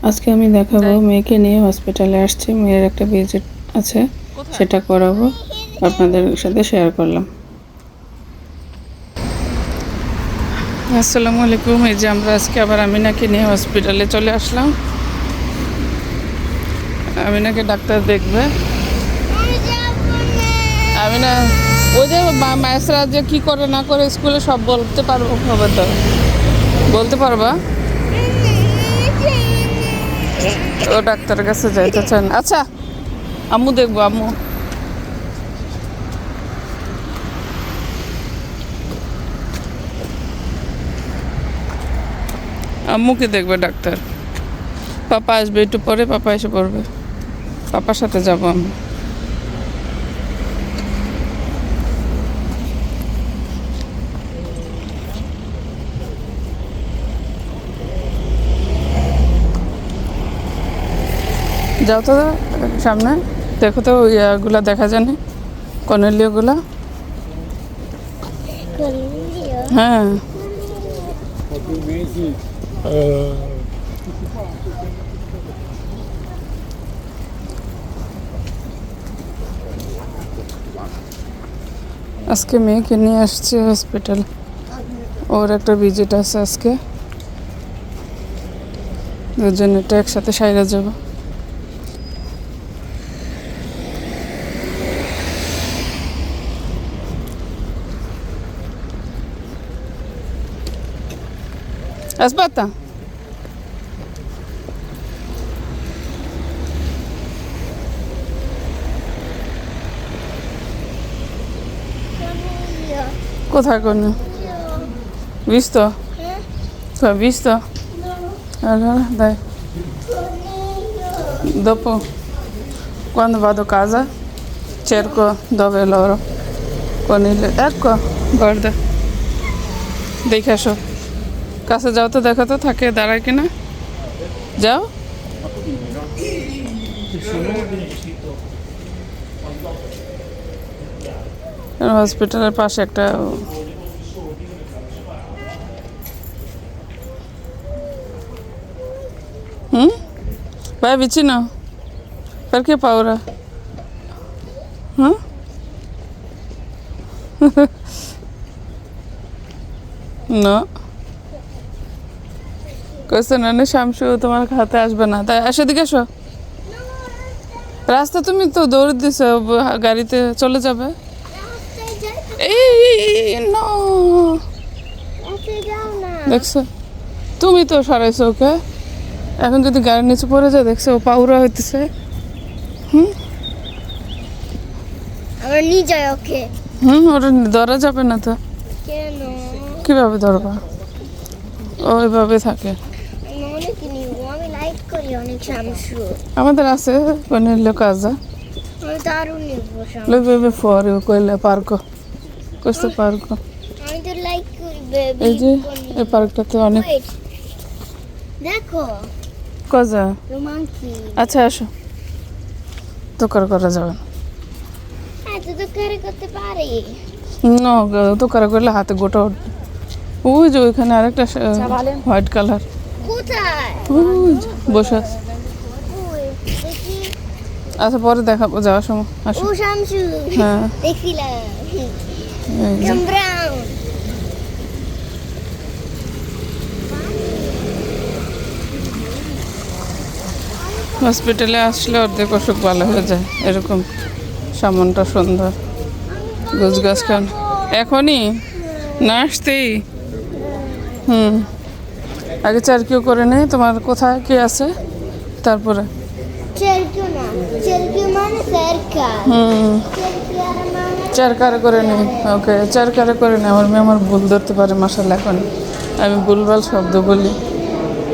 আজকে আমি দেখাবো মেয়েকে নিয়ে হসপিটালে আসছি। মেয়ের একটা ভিজিট আছে, সেটা করাবো, আপনাদের সাথে শেয়ার করলাম। আসসালামু আলাইকুম। এই যে আমরা আজকে আবার আমিনাকে নিয়ে হসপিটালে চলে আসলাম। আমিনাকে ডাক্তার দেখবে। আমিনা ওই যে মায়েসরা যে কী করে না করে স্কুলে সব বলতে পারবো, খবর তো বলতে পারবা। ও ডাক্তারের কাছে যাইতে চান। আচ্ছা আম্মু দেখবো, আম্মু আম্মুকে দেখবে ডাক্তার। পাপা আসবে একটু পরে, পাপা এসে পড়বে, পাপার সাথে যাবো আমি। যাও তো সামনে, দেখো তো ইয়াগুলা দেখা জানি, কর্নেলিয়াগুলা। হ্যাঁ আজকে মেয়েকে নিয়ে আসছি হসপিটাল, ওর একটা ভিজিট আছে আজকে, দুজনেরটা একসাথে সাইরা যাব। আসবাতা কোথায় কোনো visto? Tu hai visto? Allora dai, dopo quando vado a casa cerco dove loro conigli. Ecco, guarda, দেখে আসো, কাছে যাও তো, দেখো তো থাকে দাঁড়ায় কিনা, যাও। হসপিটালের পাশে একটা vai vicino? Perché paura? No. কইছে না শামসু তোমার হাতে আসবে না, তাই আসো, দিকে এসো। রাস্তা তুমি তো দৌড় দিছো, গাড়িতে চলে যাবে। এই নো, দেখছো তুমি তো সরাইছো ওকে, এখন যদি গাড়ির নিচে পড়ে যায়, দেখছো ও পাউরা হইতেছে। ওটা ধরা যাবে না তো। কিভাবে ধরবা, ওইভাবে থাকে। আমাদের আছে কোন কাজা, lo beve fuori quel parco, questo parco, এই যে এই পার্কটাতে অনেক দেখো কাজা। রোমান্সি। আচ্ছা আসো, তো করা যাবে না। এত তো করে করতে পারি না, তো করলে হাতে গোটা উঠবে। ওই যে ওইখানে আরেকটা হোয়াইট কালার, কোথায় বসে আছে। দেখি আচ্ছা পরে দেখাবো যাওয়ার সময়, আসো। ও শামসু, হ্যাঁ দেখছিলাম এই যে। ব্রাউন। হসপিটালে আসলে অর্ধেক অসুখ ভালো হয়ে যায়, এরকম সামনটা সুন্দর, গোছ গাছ খান এখনই না আসতেই। আগে চারকিও করে নেই, তোমার কোথায় কি আছে তারপরে। চেরকিউ না, চেরকিউ মানে সার্কা, চারকারে করে নেই, ওকে চারকারে করে নেই। আমার মেয়ে আমার ভুল ধরতে পারে, মাসাল্লাহ এখন আমি ভুলভাল শব্দ বলি,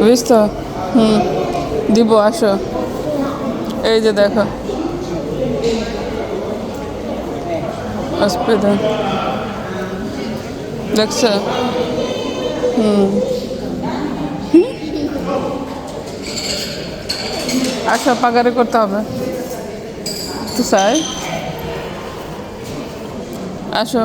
বুঝতো। দিব, আসো। এই যে দেখো হসপিটাল, দেখছ। আসো, পাগারে করতে হবে তো চাই, আসো।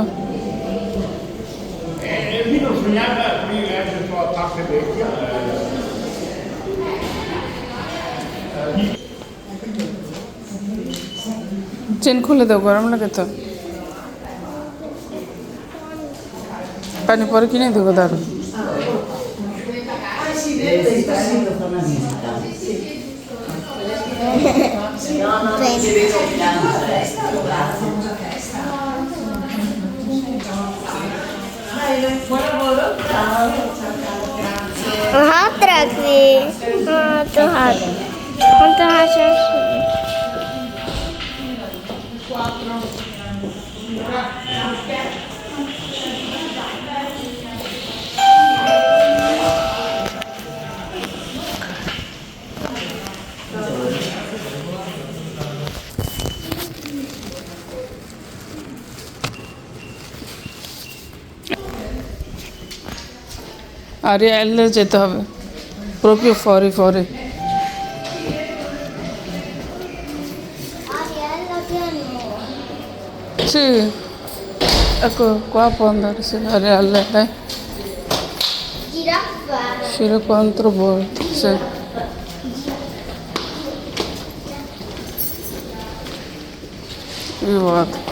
চেন খুলে দাও, গরম লাগে তো। পানি পরে কিনে দেবো, দাঁড়ো। হাত রাখবি, তো হাত হাসা। আর এলে যেতে হবে proprio fuori fuori. Ariella che hanno Sì, ecco qua può andare, sì, Arielle, dai. giraffa. Uscire contro volto, sì. Io vado.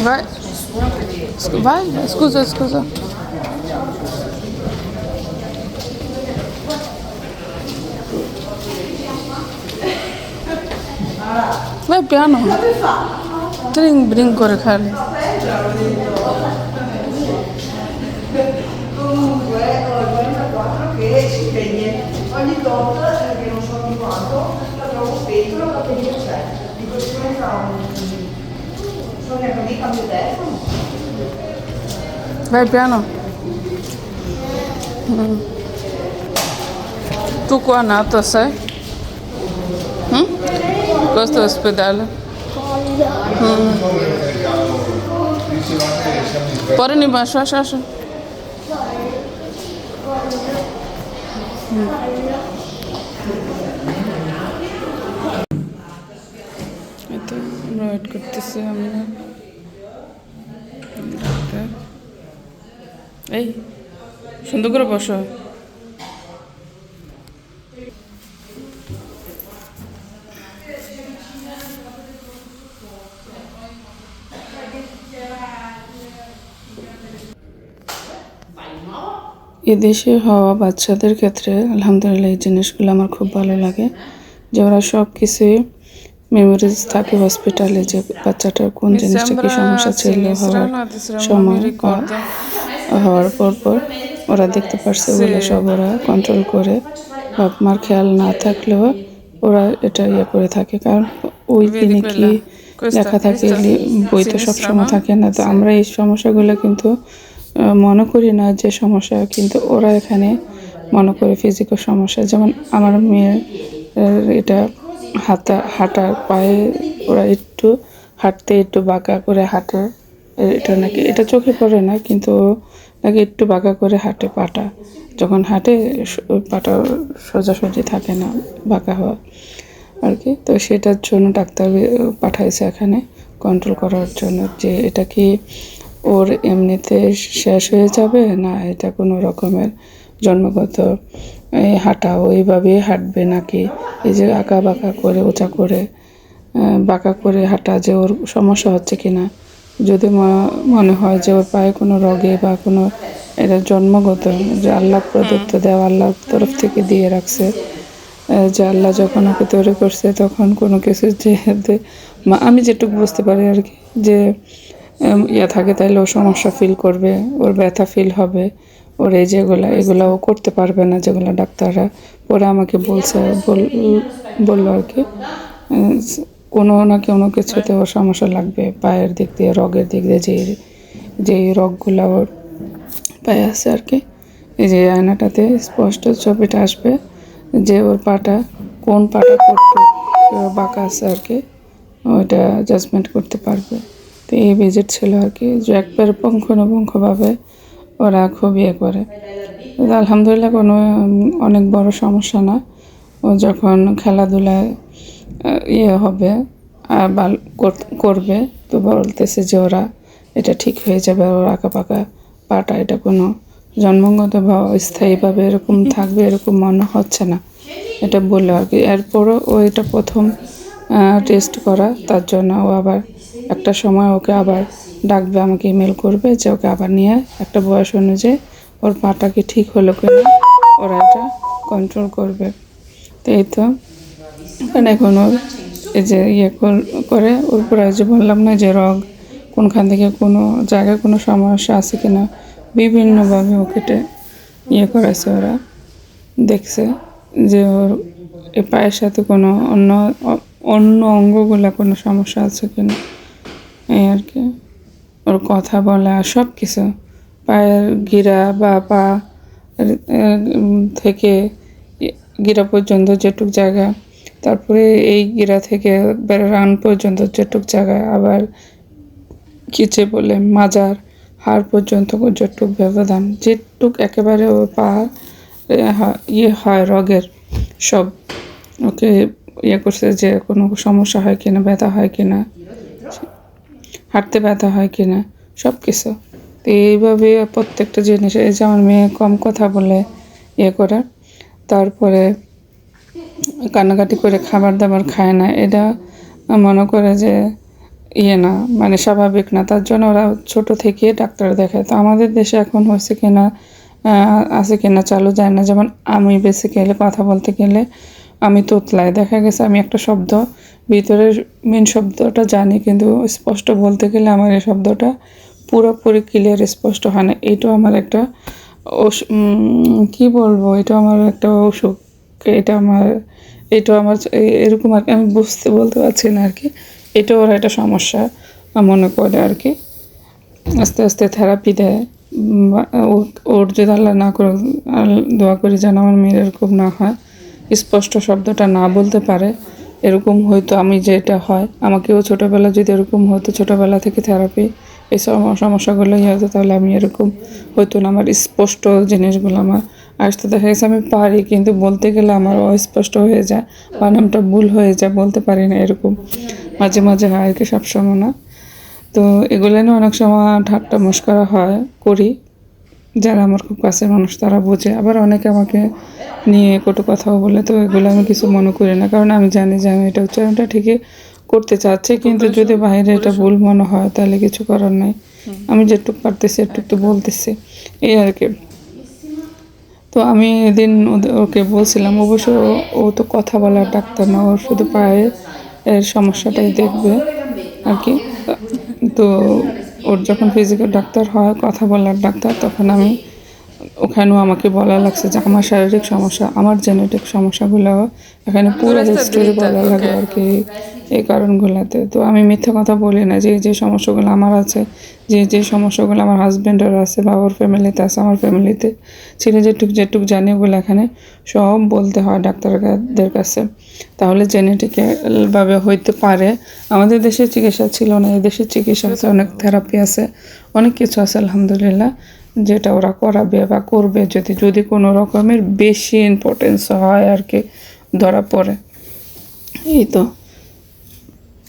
Vai. Vai, scusa, scusa. Vai piano. Drink, drink করে খালি। Comunque ho il 44 che si spegne ogni tot, che non so di quanto, la trovo spento, la batteria c'è. Dico, siccome fa sono neanche mica il mio telefono. Vai piano. Tu qua nato sei? Questo è ospedale. পরে নিবা, আসো আসো আসো। এতো আমরা wait করতেছি আমরা। Doctor এই সুন্দর করে বসো। এদেশে হওয়া বাচ্চাদের ক্ষেত্রে আলহামদুলিল্লাহ এই জিনিসগুলো আমার খুব ভালো লাগে, যে ওরা সব কিছুই মেমোরিজ থাকে হসপিটালে, যে বাচ্চাটার কোন জিনিসটা কি সমস্যা ছিল হওয়ার সময় বা হওয়ার পর ওরা দেখতে পারছে বলে সব ওরা কন্ট্রোল করে। বাপ মার খেয়াল না থাকলেও ওরা এটা ইয়ে করে থাকে, কারণ ওই দিনে কি লেখা থাকে বই তো সবসময় থাকে না। তো আমরা এই সমস্যাগুলো কিন্তু মনে করি না যে সমস্যা, কিন্তু ওরা এখানে মনে করে ফিজিক্যাল সমস্যা। যেমন আমার মেয়ের এটা হাঁটার পায়ে ওরা একটু হাঁটতে একটু বাঁকা করে হাঁটে, এটা নাকি এটা চোখে পড়ে না, কিন্তু নাকি একটু বাঁকা করে হাঁটে পাটা, যখন হাঁটে পাটা সোজাসুজি থাকে না, বাঁকা হওয়া আর কি। তো সেটার জন্য ডাক্তার পাঠাইছে এখানে কন্ট্রোল করার জন্য, যে এটা কি ওর এমনিতে শেষ হয়ে যাবে না এটা কোনো রকমের জন্মগত হাঁটা ওইভাবেই হাঁটবে, নাকি এই যে আঁকা বাঁকা করে উঁচা করে বাঁকা করে হাঁটা যে ওর সমস্যা হচ্ছে কিনা। যদি মনে হয় যে ওর পায়ে কোনো রোগে বা কোনো এটা জন্মগত, যে আল্লাহ প্রদত্ত দেওয়া আল্লাহর তরফ থেকে দিয়ে রাখছে, যে আল্লাহ যখন ওকে তৈরি করছে তখন কোনো কিছু যে আমি যেটুকু বুঝতে পারি আর কি, যে ইয়ে থাকে তাইলে ও সমস্যা ফিল করবে, ওর ব্যথা ফিল হবে, ওর এই যেগুলো এগুলো ও করতে পারবে না, যেগুলো ডাক্তাররা পরে আমাকে বললো আর কি, কোনো না কোনো কিছুতে ওর সমস্যা লাগবে পায়ের দিক দিয়ে, রগের দিক দিয়ে, যে রগগুলো ওর পায়ে আছে আর কি। এই যে আয়নাটাতে স্পষ্ট ছবিটা আসবে যে ওর পাটা কোন পাটা করতো বাঁকা আছে আর কি, ওইটা জাজমেন্ট করতে পারবে। তো এই ভিজিট ছিল আর কি, যে একবার পুঙ্খানুপুঙ্খভাবে ওরা খুব ইয়ে করে। তো আলহামদুলিল্লাহ কোনো অনেক বড় সমস্যা না। ও যখন খেলাধুলায় ইয়ে হবে করবে, তো বলতেছে যে ওরা এটা ঠিক হয়ে যাবে, ওর আঁকা পাকা পাটা এটা কোনো জন্মগত বা স্থায়ীভাবে এরকম থাকবে এরকম মনে হচ্ছে না, এটা বললো আর কি। এরপরও ও এটা প্রথম টেস্ট করা, তার জন্য ও আবার একটা সময় ওকে আবার ডাকবে, আমাকে ইমেল করবে যে ওকে আবার নিয়ে একটা বয়স অনুযায়ী ওর পাটা কি ঠিক হলো কিনা ওরা এটা কন্ট্রোল করবে। তো এই তো এখন ওর এই যে ইয়ে করে ওর পরে যে বললাম না যে রগ কোনখান থেকে কোনো জায়গায় কোনো সমস্যা আছে কিনা বিভিন্নভাবে ওকে ইয়ে করেছে, ওরা দেখছে যে ওর এই পায়ের সাথে কোনো অন্য অঙ্গগুলা কোনো সমস্যা আছে কিনা, এই আর কি। ওর কথা বলা সব কিছু, পায়ের গিরা বা পা থেকে গিরা পর্যন্ত যেটুক জায়গা, তারপরে এই গিরা থেকে রান পর্যন্ত যেটুক জায়গা, আবার কিচে বলে মাজার হাড় পর্যন্ত যেটুক ব্যবধান, যেটুক একেবারে ওর পা ইয়ে হয় রগের সব ওকে ইয়ে করছে, যে কোনো সমস্যা হয় কিনা, ব্যথা হয় কিনা, হাঁটতে ব্যথা হয় কিনা, সব কিছু। তো এইভাবে প্রত্যেকটা জিনিস, এই যে আমার মেয়ে কম কথা বলে ইয়ে করে, তারপরে কান্নাকাটি করে খাবার দাবার খায় না, এটা মনে করে যে ইয়ে না, মানে স্বাভাবিক না, তার জন্য ওরা ছোট থেকে ডাক্তার দেখায়। তো আমাদের দেশে এখন হয়েছে কিনা আছে কিনা চালু যায় না। যেমন আমি বেসিক্যালি কথা বলতে গেলে আমি তোতলাই, দেখা গেছে আমি একটা শব্দ ভিতরের মেন শব্দটা জানি, কিন্তু স্পষ্ট বলতে গেলে আমার এই শব্দটা পুরোপুরি ক্লিয়ার স্পষ্ট হয় না। এইটাও আমার একটা কী বলবো, এটা আমার একটা অসুখ, এটা আমার এরকম আর কি, আমি বলতে পারছি না আর কি। এটা ওরা একটা সমস্যা মনে করে আর কি। আস্তে আস্তে থেরাপি দেয়। ওর যদি আল্লাহ না করে, দোয়া করি যেন আমার মেয়ের এরকম না হয়, স্পষ্ট শব্দটা না বলতে পারে, এরকম হয়তো আমি যেটা হয় আমাকেও ছোটোবেলা যদি এরকম হতো, ছোটোবেলা থেকে থেরাপি এই সমস্যাগুলো ইয়ে হতো, তাহলে আমি এরকম হতো না, আমার স্পষ্ট জিনিসগুলো আমার আসতে দেখা গেছে আমি পারি, কিন্তু বলতে গেলে আমার অস্পষ্ট হয়ে যায়, বানামটা ভুল হয়ে যায়, বলতে পারি না, এরকম মাঝে মাঝে হয় আর কি, সবসময় না। তো এগুলো নিয়ে অনেক সময় ঠাট্টা মশকরা করি, যারা আমার খুব কাছের মানুষ তারা বোঝে, আবার অনেকে আমাকে নিয়ে কটু কথাও বলে, তো এগুলো আমি কিছু মনে করি না, কারণ আমি জানি যে আমি এটা উচ্চারণটা ঠিকই করতে চাচ্ছি, কিন্তু যদি বাইরে এটা ভুল মনে হয় তাহলে কিছু করার নাই, আমি যেটুকু পারতেছি একটু তো বলতেছি, এই আর কি। তো আমি এদিন ওকে বলছিলাম, অবশ্য ও তো কথা বলার ডাক্তার না, ওর শুধু পায়ে এর সমস্যাটাই দেখবে আর কি। তো ওর যখন ফিজিক্যাল ডাক্তার হয়, কথা বলার ডাক্তার, তখন আমি ওখানেও আমাকে বলা লাগছে যে আমার শারীরিক সমস্যা, আমার জেনেটিক সমস্যাগুলো এখানে পুরো হিস্টোরি বলা লাগে আর কি, এই কারণগুলোতে। তো আমি মিথ্যা কথা বলি না, যে সমস্যাগুলো আমার আছে, যে সমস্যাগুলো আমার হাজব্যান্ডের আছে বা ওর ফ্যামিলিতে আছে, আমার ফ্যামিলিতে ছিল, যেটুক জানি ওগুলো এখানে সব বলতে হয় ডাক্তারদের কাছে, তাহলে জেনেটিক্যালভাবে হইতে পারে। আমাদের দেশে চিকিৎসা ছিল না, এই দেশের চিকিৎসা আছে, অনেক থেরাপি আছে, অনেক কিছু আছে আলহামদুলিল্লাহ, যেটা ওরা করাবে বা করবে যদি কোনো রকমের বেশি ইম্পর্টেন্স হয় আর কি, ধরা পড়ে। এই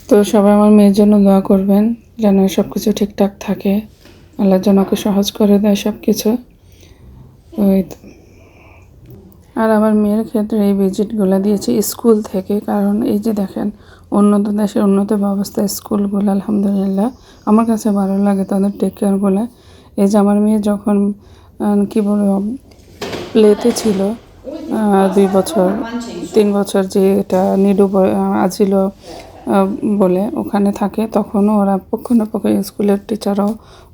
তো সবাই আমার মেয়ের জন্য দোয়া করবেন, যেন সব কিছু ঠিকঠাক থাকে, আল্লাহ যেন ওকে সহজ করে দেয় সব কিছু। ওই তো। আর আমার মেয়ের ক্ষেত্রে এই ভিজিটগুলো দিয়েছি স্কুল থেকে, কারণ এই যে দেখেন উন্নত দেশের উন্নত ব্যবস্থা স্কুলগুলো আলহামদুলিল্লাহ আমার কাছে ভালো লাগে, তাদের টেক কেয়ারগুলো। এই যে আমার মেয়ে যখন কী বলবো প্লেতে ছিল 2 বছর 3 বছর, যে এটা নিডু আজিল বলে ওখানে থাকে, তখনও ওরা পক্ষ না পক্ষে স্কুলের টিচারও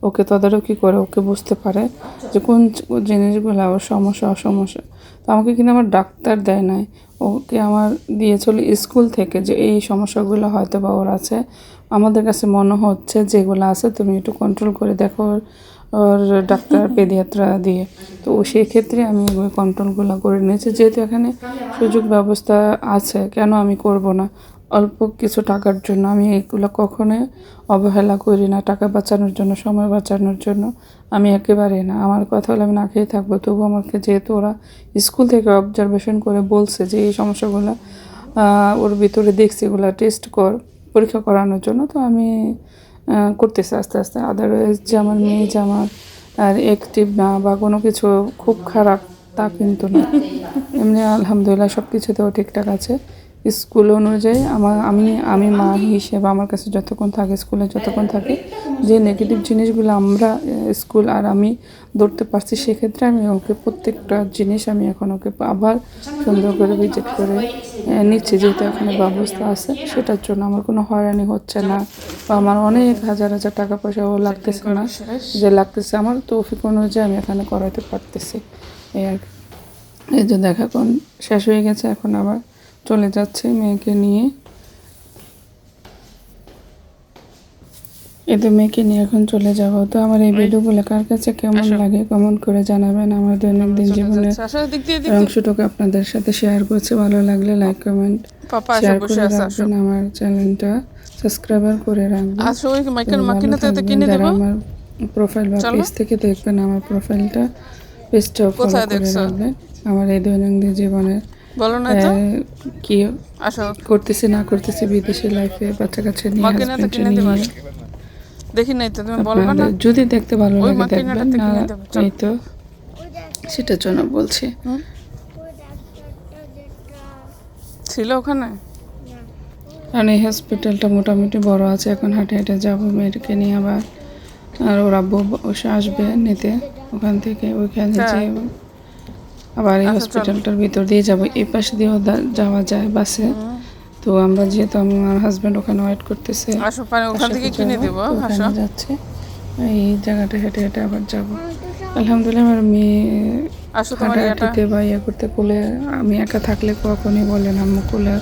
ওকে তদারকি করে, ওকে বুঝতে পারে যে কোন জিনিসগুলো ওর সমস্যা অসমস্যা। তো আমাকে কিন্তু আমার ডাক্তার দেয় নাই, ওকে আমার দিয়েছিল স্কুল থেকে, যে এই সমস্যাগুলো হয়তো বা ওর আছে, আমাদের কাছে মনে হচ্ছে যেগুলো আছে তুমি একটু কন্ট্রোল করে দেখো ওর ডাক্তার পেডিয়াত্রা দিয়ে। তো সেই ক্ষেত্রে আমি ওই কন্ট্রোলগুলো করে নিয়েছি, যেহেতু এখানে সুযোগ ব্যবস্থা আছে, কেন আমি করব না। অল্প কিছু টাকার জন্য আমি এগুলো কখনোই অবহেলা করি না। টাকা বাঁচানোর জন্য, সময় বাঁচানোর জন্য আমি একেবারেই না। আমার কথা হলো আমি না খেয়ে থাকবো, তবু আমাকে যেহেতু ওরা স্কুল থেকে অবজারভেশন করে বলছে যে এই সমস্যাগুলো ওর ভিতরে দেখছি, এগুলো টেস্ট পরীক্ষা করানোর জন্য, তো আমি করতেছি আস্তে আস্তে। আদারওয়াইজ যে আমার মেয়ে যে আমার আর অ্যাক্টিভ না বা কোনো কিছু খুব খারাপ তা কিন্তু না। এমনি আলহামদুলিল্লাহ সব কিছুতেও ঠিকঠাক আছে। স্কুল অনুযায়ী আমি মা হিসেবে আমার কাছে যতক্ষণ থাকে, স্কুলে যতক্ষণ থাকে, যে নেগেটিভ জিনিসগুলো আমরা স্কুল আর আমি ধরতে পারছি, সেক্ষেত্রে আমি ওকে প্রত্যেকটা জিনিস আমি এখন ওকে আবার সুন্দর করে ভিজিট করে নিচ্ছি, যেহেতু এখানে ব্যবস্থা আছে। সেটার জন্য আমার কোনো হয়রানি হচ্ছে না বা আমার অনেক হাজার হাজার টাকা পয়সাও লাগতেছে না, যে লাগতেছে আমার তৌফিক অনুযায়ী আমি এখানে করাতে পারতেছি। এই আর কি। এই যে দেখা কোন শেষ হয়ে গেছে, এখন আবার চলে যাচ্ছে মেয়েকে নিয়ে। এই তো মেয়েকে নিয়ে এখন চলে যাব। তো আমার এই ভিডিওগুলো কার কাছে কেমন লাগে কমেন্ট করে জানাবেন। আমার দৈনন্দিন জীবনের অংশটুকু আপনাদের সাথে শেয়ার করছি। ভালো লাগলে লাইক কমেন্ট শেয়ার করে রাখবেন। আমার চ্যানেলটা সাবস্ক্রাইবার করে রাখবেন। যারা আমার প্রোফাইল বা পেজ থেকে দেখবেন, আমার প্রোফাইলটা পেজটা ফলো করে রাখবেন। আমার এই দৈনন্দিন জীবনের কি করতেছি না করতেছি, বিদেশি লাইফে বাচ্চা কাচ্চা নিয়ে, হাজবেন্ডকে নিয়ে, দেখি নাই তো, তুমি বলবা না? যদি দেখতে ভালো লাগে দেখবেন না, এই তো সেটার জন্য বলছি। ছিল ওখানে, কারণ এই হসপিটালটা মোটামুটি বড় আছে। এখন হাঁটে হাঁটে যাবো মেয়েকে নিয়ে আবার, আর ওর আব্বু আসবে নিতে ওখান থেকে, ওইখানে যে আবার এই হসপিটালটার ভিতর দিয়ে যাবো। এই পাশ দিয়েও যাওয়া যায় বাসে। তো আমরা যেহেতু আমার হাজব্যান্ড ওখানে ওয়েট করতেছে, ওখান থেকে কিনে দেবো, যাচ্ছে এই জায়গাটা হেঁটে হেঁটে আবার যাবো। আলহামদুলিল্লাহ আমার মেয়ে হাঁটাহাঁটিতে বা ইয়ে করতে, কোলে আমি একা থাকলে কখনই বলে না আম্মু কোলে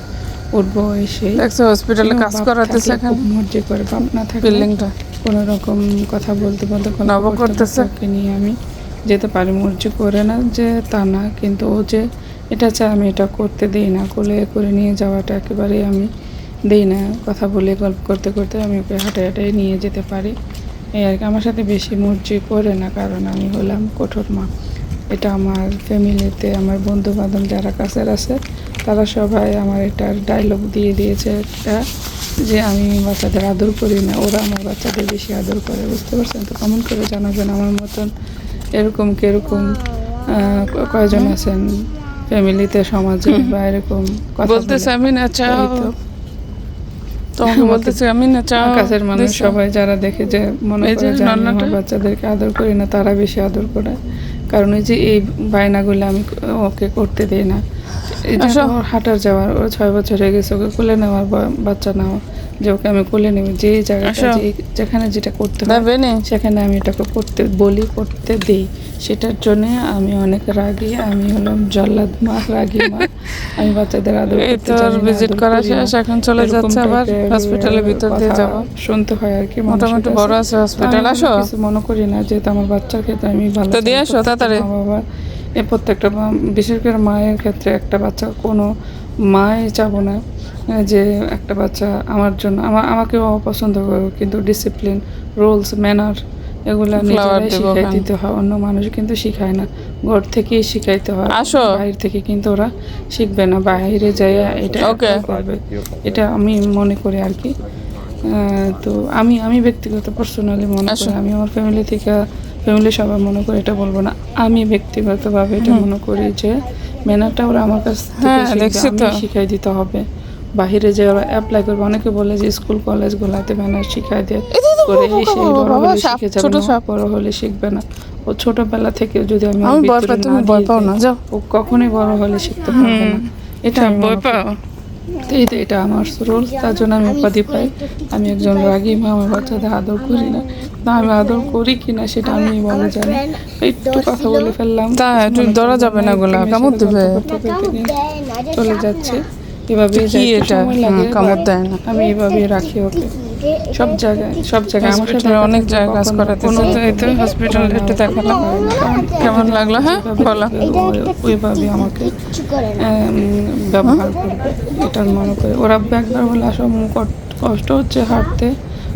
উঠবো, এসে হসপিটালে কাজ করাতেছে, মর্জি করে। বাপ না থাকলে কোনো রকম কথা বলতে বলতে নিয়ে আমি যেতে পারি, মর্জি করে না যে তা না, কিন্তু ও যে এটা চায় আমি এটা করতে দিই না। কোলে করে নিয়ে যাওয়াটা একেবারেই আমি দিই না। কথা বলে গল্প করতে করতে আমি ওকে হাঁটে হাঁটে নিয়ে যেতে পারি, এই আর কি। আমার সাথে বেশি মর্জি করে না, কারণ আমি হলাম কঠোর মা। এটা আমার ফ্যামিলিতে আমার বন্ধু বান্ধব যারা কাছের আছে তারা সবাই আমার এটার ডায়লগ দিয়ে দিয়েছে একটা, যে আমি বাচ্চাদের আদর করি না, ওরা আমার বাচ্চাদের বেশি আদর করে। বুঝতে পারছেন? তো কমেন্ট করে জানাবেন আমার মতন এরকম কিরকম কয়জন আছেন ফ্যামিলিতে, সমাজে, বা এরকম কথা বলতেছে আমি না চাও, তোমাকে বলতেছে আমি না চাও। কাছের মানুষ সবাই যারা দেখে যে মনে করে যে আমি আমার বাচ্চাদেরকে আদর করি না, তারা বেশি আদর করে। কারণ এই যে এই বায়নাগুলো আমি ওকে করতে দিই না। এই যে ওর হাঁটার যাওয়ার, ওর 6 বছর হয়ে গেছে, ওকে কোলে নেওয়ার, বাচ্চা নেওয়া, যে ওকে আমি কোলে নেব, যে জায়গাটা যেখানে যেটা করতে হবে সেখানে আমি এটাকে করতে বলি, করতে দিই। সেটার জন্য আমি অনেক রাগী, আমি হলাম জল্লাদ মা, রাগী মা। আমি বাচ্চাদের আদর করতে জানি না, ভিজিট করা শেষ, এখন চলে যাচ্ছে আবার হসপিটালের ভিতর দিয়ে যাব। শুনতে হয় আর কি, মোটামুটি বড় আছে হসপিটাল। আসো, কিছু মনে করি না, যেহেতু আমার বাচ্চার ক্ষেত্রে আমি ভালো তো দিয়ে আসো তাড়াতাড়ি। বাবা এ প্রত্যেকটা বিশেষ করে মায়ের ক্ষেত্রে, একটা বাচ্চা কোনো মাই চাবো না যে একটা বাচ্চা আমার জন্য আমাকেও অপছন্দ করবে, কিন্তু ডিসিপ্লিন, রুলস, ম্যানার এগুলা নিজেরাই শিখাই দিতে হয়। অন্য মানুষ কিন্তু শিখায় না, ঘর থেকেই শিখাইতে হয়। বাইরে থেকে কিন্তু ওরা শিখবে না, বাইরে যাই এটা করবে, এটা আমি মনে করি আর কি। তো আমি ব্যক্তিগত পার্সোনালি মনে করি, আমি আমার ফ্যামিলি সবাই মনে করি, এটা বলবো না, আমি ব্যক্তিগতভাবে এটা মনে করি যে ম্যানারটা ওরা আমার কাছ থেকে শিখাই দিতে হবে। বাহিরে যে ওরা অ্যাপ্লাই করবে, অনেকে বলে যে স্কুল কলেজগুলোতে ম্যানার শিখাই দিয়ে করে সেই বড় হলে শিখে যাবে না, বড় হলে শিখবে না। ও ছোটবেলা থেকে যদি আমি ও কখনোই বড় হলে শিখতে পারবে না, এটা আমি এটা আমার রুলস। তার জন্য আমি উপাধি পাই, আমি একজন রাগী মা। আমার বাচ্চাদের আদর করি না, আমি আদর করি কিনা সেটা আমি বলে জানি। একটু কথা বলে ফেললাম, ধরা যাবে না, গোলা কামড় দেবে। চলে যাচ্ছে এভাবে কি এটা কামড় দেয় না আমি এভাবে রাখি ওকে সব জায়গায় আমার সাথে হসপিটালে অনেক জায়গায় কাজ করাতেছে তো এই তো হসপিটালে একটু দেখালাম কেমন লাগলো হ্যাঁ বলো ওইভাবে আমাকে ব্যবহার করবে এটা মনে করে ওরা একবার বলে আসলে কষ্ট হচ্ছে হাঁটতে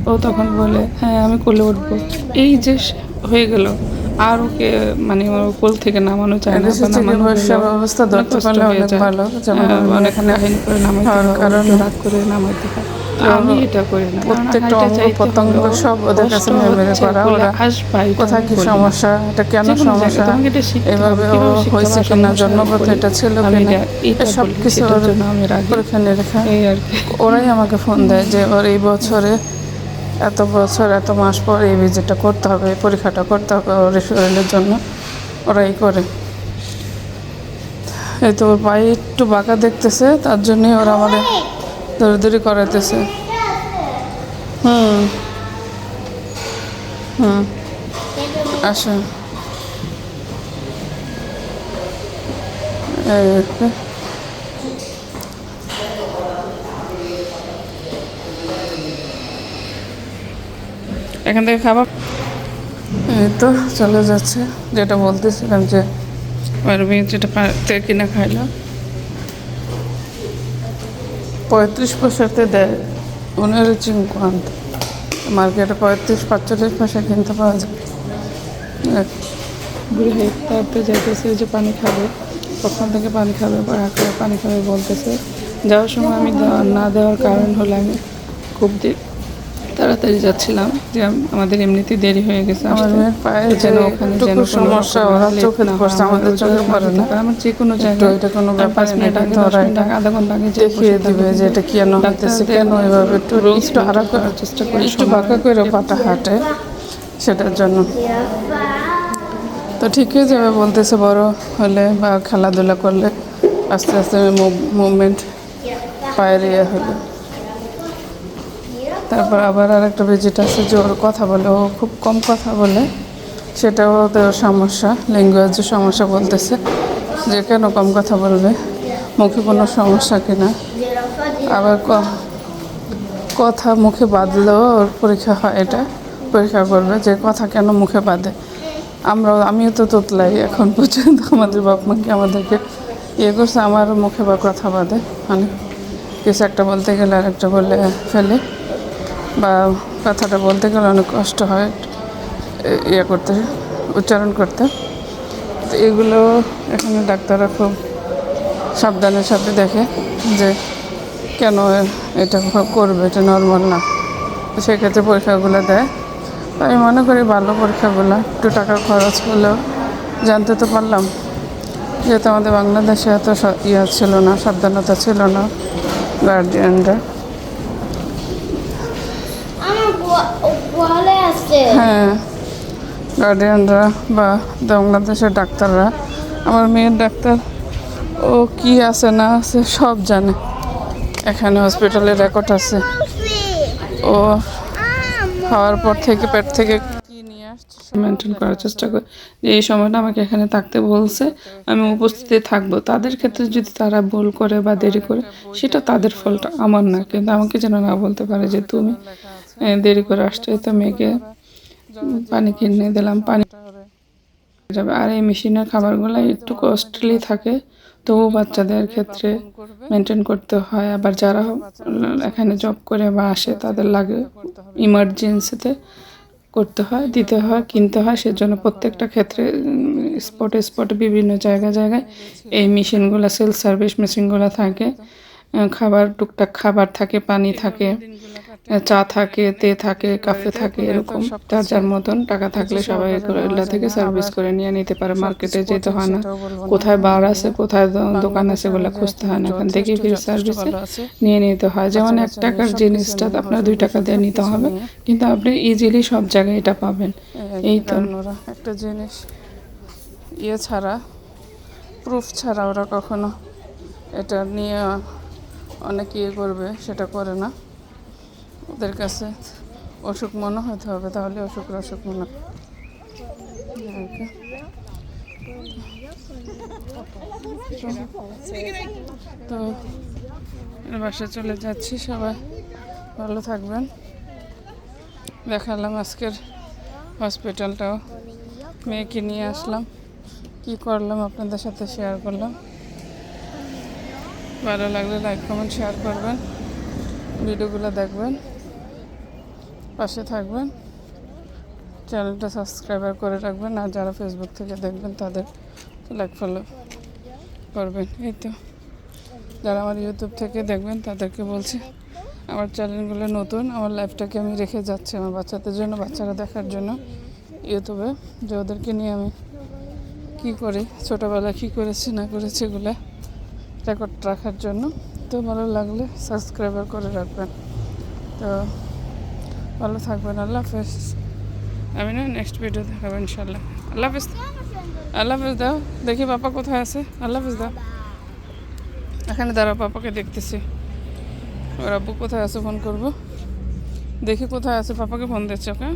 ও তখন বলে হ্যাঁ আমি কোলে উঠবো এই যে হয়ে গেল আর ওকে মানে ওর কোল থেকে নামানো চায় না বা নামানো ব্যবস্থা ধরতে পারলে অনেক ভালো যেমন অনেক কাহিনী করে নামাইতে হয় কারণ রাত করে নামাইতে হয় আমি এটা করি না প্রত্যেকটা অঙ্গ প্রত্যঙ্গ সব ওদের কাছে মেরে করা ওরা কোথায় কি সমস্যা এটা কেন সমস্যা এভাবে হয়েছে কিনা জন্মগত এটা ছিল কিনা সব কিছু পরীক্ষা নিরীক্ষা ওরাই আমাকে ফোন দেয় যে ওর এই বছরে এত বছর এত মাস পর এই ভিজিটটা করতে হবে এই পরীক্ষাটা করতে হবে ওর শরীরের জন্য ওরাই করে এই তো ওর পায়ে একটু বাঁকা দেখতেছে তার জন্যই ওরা আমাদের দৌড়ি করাইতেছে আসো এখান থেকে খাবার এই তো চলে যাচ্ছে যেটা বলতেছিলাম যে যেটা কিনা খাইলাম 35 দেয় 15.50 মার্কেটে 35-45 পয়সা কিনতে পাওয়া যায় বুড়ি হাঁটতে যাইতেছে যে পানি খাবে কখন থেকে পানি খাবে পানি খাবে বলতেছে যাওয়ার সময় আমি না দেওয়ার কারণ হলো আমি খুব তাড়াতাড়ি যাচ্ছিলাম যে আমাদের এমনিতেই দেরি হয়ে গেছে আমার মেয়ের পায়ে যেন ওখানে যেন সমস্যা ওরা চোখে পড়ছে আমাদের চোখে পড়ে না আমার যে কোনো জায়গায় এটা কোনো ব্যাপার 5 মিনিট আগে 10 মিনিট আগে আধা ঘন্টা আগে দেখিয়ে দিবে যে এটা কেন হইতেছে কেন এভাবে একটু আরাম করার চেষ্টা করি একটু বাঁকা করে পাটা হাঁটে সেটার জন্য তো ঠিকই যাবে বলতেছে বড় হলে বা খেলাধুলা করলে আস্তে আস্তে মুভমেন্ট পায়ের ইয়ে হলে তারপর আবার আর একটা ভিজিট আছে যে ওর কথা বলে ও খুব কম কথা বলে সেটাও ওদের সমস্যা ল্যাঙ্গুয়েজের সমস্যা বলতেছে যে কেন কম কথা বলবে মুখে কোনো সমস্যা কিনা আবার কথা মুখে বাঁধলেও ওর পরীক্ষা হয় এটা পরীক্ষা করবে যে কথা কেন মুখে বাঁধে আমিও তো তোতলাই এখন পর্যন্ত আমাদের বাপ মাকে আমাদেরকে ইয়ে করছে আমারও মুখে বা কথা বাঁধে মানে কিছু একটা বলতে গেলে আর একটা বলে ফেলে বা কথাটা বলতে গেলে অনেক কষ্ট হয় ইয়ে করতে উচ্চারণ করতে তো এগুলো এখানে ডাক্তাররা খুব সাবধানের সাথে দেখে যে কেন এটা করবে এটা নর্মাল না তো সেক্ষেত্রে পরীক্ষাগুলো দেয় তো আমি মনে করি ভালো পরীক্ষাগুলো একটু টাকা খরচ হলেও জানতে তো পারলাম যেহেতু আমাদের বাংলাদেশে এত ইয়ে ছিল না সাবধানতা ছিল না গার্জিয়ানরা হ্যাঁ গার্ডিয়ানরা বা বাংলাদেশের ডাক্তাররা আমার মেয়ের ডাক্তার ও কি আছে না আছে সব জানে এখানে হসপিটালে রেকর্ড আছে ও খাওয়ার পর থেকে পেট থেকে কি নিয়ে আসছে মেনটেন করার চেষ্টা করি যে এই সময়টা আমাকে এখানে থাকতে বলছে আমি উপস্থিতি থাকবো তাদের ক্ষেত্রে যদি তারা ভুল করে বা দেরি করে সেটা তাদের ফলটা আমার না কিন্তু আমাকে যেন না বলতে পারে যে তুমি দেরি করে আসছো তো মেয়েকে পানি কিনে দিলাম পানি যাবে আর এই মেশিনের খাবারগুলো একটু কস্টলি থাকে তবু বাচ্চাদের ক্ষেত্রে মেনটেন করতে হয় আবার যারা এখানে জব করে বা আসে তাদের লাগে ইমার্জেন্সিতে করতে হয় দিতে হয় কিনতে হয় সেজন্য প্রত্যেকটা ক্ষেত্রে স্পটে বিভিন্ন জায়গায় এই মেশিনগুলো সেলফ সার্ভিস মেশিনগুলো থাকে খাবার টুকটাক খাবার থাকে পানি থাকে চা থাকে তে থাকে কাফে থাকে এরকম যার মতন টাকা থাকলে সবাই এগুলা থেকে সার্ভিস করে নিয়ে নিতে পারে মার্কেটে যেতে হয় না কোথায় বার আছে কোথায় দোকান আছে এগুলো খুঁজতে হয় না এখান থেকে ফ্রি সার্ভিসে নিয়ে নিতে হয় যেমন 1 টাকার জিনিসটা আপনার 2 টাকা দিয়ে নিতে হবে কিন্তু আপনি ইজিলি সব জায়গায় এটা পাবেন এই তো একটা জিনিস ইয়ে ছাড়া প্রুফ ছাড়া ওরা কখনো এটা নিয়ে অনেক ইয়ে করবে সেটা করে না ওদের কাছে অসুখ মনে হতে হবে তাহলে অসুখ মনে তো বাসায় চলে যাচ্ছি, সবাই ভালো থাকবেন। দেখালাম আজকের হসপিটালটাও, মেয়েকে নিয়ে আসলাম, কি করলাম আপনাদের সাথে শেয়ার করলাম। ভালো লাগলে লাইক কমেন্ট শেয়ার করবেন, ভিডিওগুলো দেখবেন, পাশে থাকবেন, চ্যানেলটা সাবস্ক্রাইবার করে রাখবেন। আর যারা ফেসবুক থেকে দেখবেন তাদের লাইক ফলো করবেন। এই তো যারা আমার ইউটিউব থেকে দেখবেন তাদেরকে বলছি, আমার চ্যানেলগুলো নতুন, আমার লাইফটাকে আমি রেখে যাচ্ছি আমার বাচ্চাদের জন্য, বাচ্চারা দেখার জন্য ইউটিউবে, যে ওদেরকে নিয়ে আমি কী করি, ছোটোবেলায় কী করেছি না করেছি এগুলো রেকর্ড রাখার জন্য। তো ভালো লাগলে সাবস্ক্রাইবার করে রাখবেন। তো ভালো থাকবেন, আল্লাহ হাফেজ। আমি না নেক্সট ভিডিও দেখাবো ইনশাল্লাহ। আল্লাহ হাফেজ, আল্লাহ হাফেজ দাও। দেখি পাপা কোথায় আছে, আল্লাহ হাফেজ দাও। এখানে দাঁড়াও, পাপাকে দেখতেছি, ওর আব্বু কোথায় আছে ফোন করবো, দেখি কোথায় আছে, পাপাকে ফোন দিচ্ছে। ওকে।